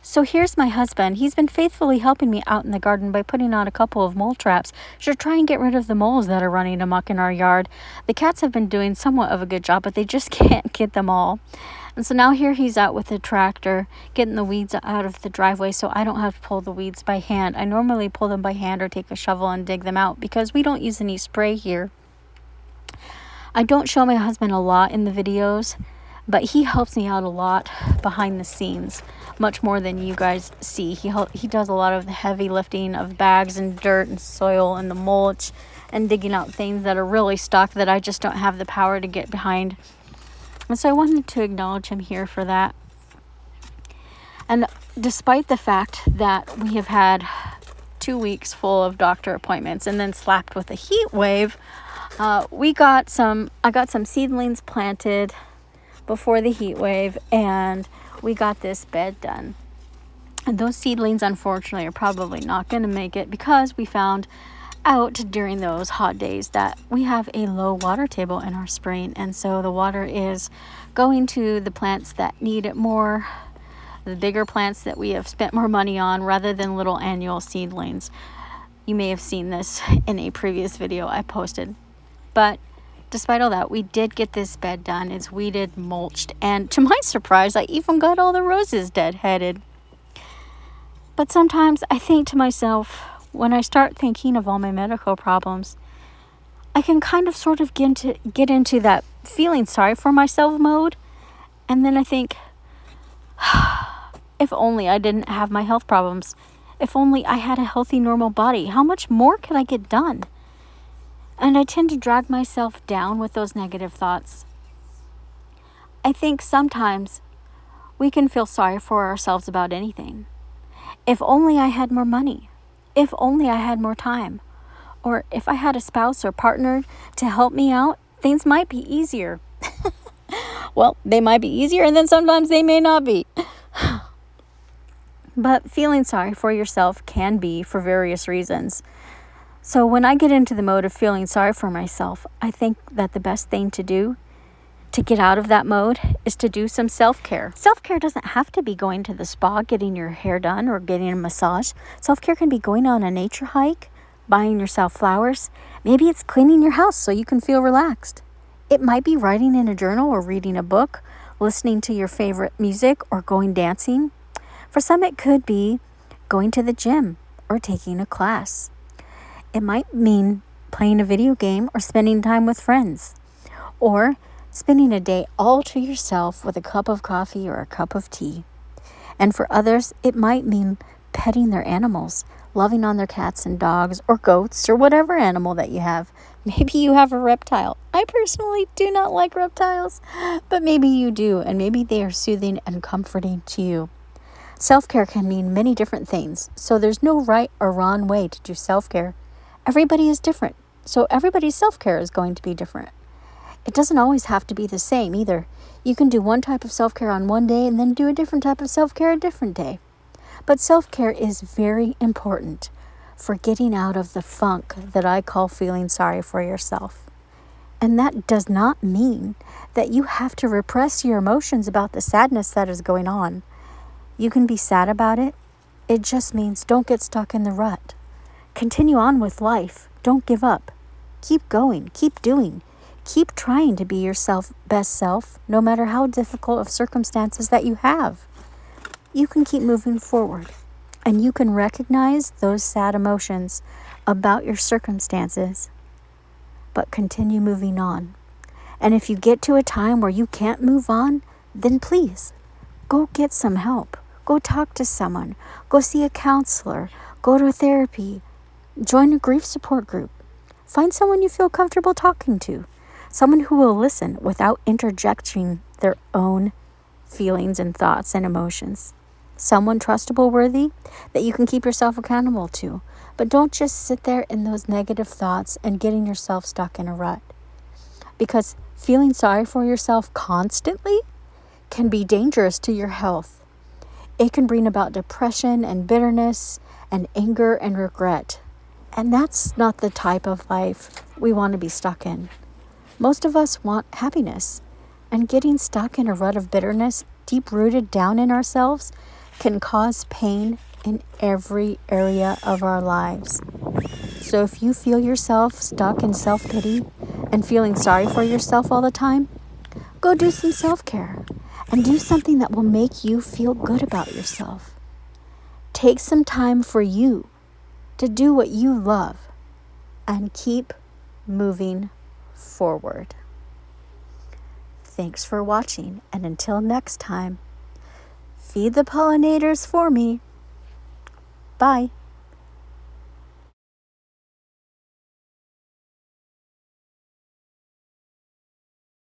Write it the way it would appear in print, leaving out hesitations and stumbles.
So here's my husband. He's been faithfully helping me out in the garden by putting out a couple of mole traps to try and get rid of the moles that are running amok in our yard. The cats have been doing somewhat of a good job, but they just can't get them all. And so now here he's out with the tractor, getting the weeds out of the driveway so I don't have to pull the weeds by hand. I normally pull them by hand or take a shovel and dig them out because we don't use any spray here. I don't show my husband a lot in the videos, but he helps me out a lot behind the scenes, much more than you guys see. He does a lot of the heavy lifting of bags and dirt and soil and the mulch and digging out things that are really stuck that I just don't have the power to get behind. And so I wanted to acknowledge him here for that. And despite the fact that we have had 2 weeks full of doctor appointments and then slapped with a heat wave, I got some seedlings planted before the heat wave, and we got this bed done. And those seedlings, unfortunately, are probably not going to make it because we found out during those hot days that we have a low water table in our spring, and so the water is going to the plants that need it more, the bigger plants that we have spent more money on rather than little annual seedlings. You may have seen this in a previous video I posted. But despite all that, we did get this bed done. It's weeded, mulched, and to my surprise, I even got all the roses deadheaded. But sometimes I think to myself, when I start thinking of all my medical problems, I can kind of sort of get into that feeling sorry for myself mode. And then I think, if only I didn't have my health problems. If only I had a healthy, normal body. How much more could I get done? And I tend to drag myself down with those negative thoughts. I think sometimes we can feel sorry for ourselves about anything. If only I had more money. If only I had more time. Or if I had a spouse or partner to help me out, things might be easier. Well, they might be easier, and then sometimes they may not be. But feeling sorry for yourself can be for various reasons. So when I get into the mode of feeling sorry for myself, I think that the best thing to do to get out of that mode is to do some self-care. Self-care doesn't have to be going to the spa, getting your hair done, or getting a massage. Self-care can be going on a nature hike, buying yourself flowers. Maybe it's cleaning your house so you can feel relaxed. It might be writing in a journal or reading a book, listening to your favorite music, or going dancing. For some, it could be going to the gym or taking a class. It might mean playing a video game or spending time with friends, or spending a day all to yourself with a cup of coffee or a cup of tea. And for others, it might mean petting their animals, loving on their cats and dogs or goats or whatever animal that you have. Maybe you have a reptile. I personally do not like reptiles, but maybe you do, and maybe they are soothing and comforting to you. Self-care can mean many different things, so there's no right or wrong way to do self-care. Everybody is different, so everybody's self-care is going to be different. It doesn't always have to be the same either. You can do one type of self-care on one day and then do a different type of self-care a different day. But self-care is very important for getting out of the funk that I call feeling sorry for yourself. And that does not mean that you have to repress your emotions about the sadness that is going on. You can be sad about it. It just means don't get stuck in the rut. Continue on with life. Don't give up. Keep going. Keep doing. Keep trying to be your best self, no matter how difficult of circumstances that you have. You can keep moving forward, and you can recognize those sad emotions about your circumstances, but continue moving on. And if you get to a time where you can't move on, then please go get some help. Go talk to someone. Go see a counselor. Go to therapy. Join a grief support group. Find someone you feel comfortable talking to. Someone who will listen without interjecting their own feelings and thoughts and emotions. Someone trustable, worthy, that you can keep yourself accountable to. But don't just sit there in those negative thoughts and getting yourself stuck in a rut. Because feeling sorry for yourself constantly can be dangerous to your health. It can bring about depression and bitterness and anger and regret. And that's not the type of life we want to be stuck in. Most of us want happiness, and getting stuck in a rut of bitterness, deep-rooted down in ourselves, can cause pain in every area of our lives. So if you feel yourself stuck in self-pity and feeling sorry for yourself all the time, go do some self-care and do something that will make you feel good about yourself. Take some time for you to do what you love and keep moving forward. Thanks for watching, and until next time, feed the pollinators for me. Bye.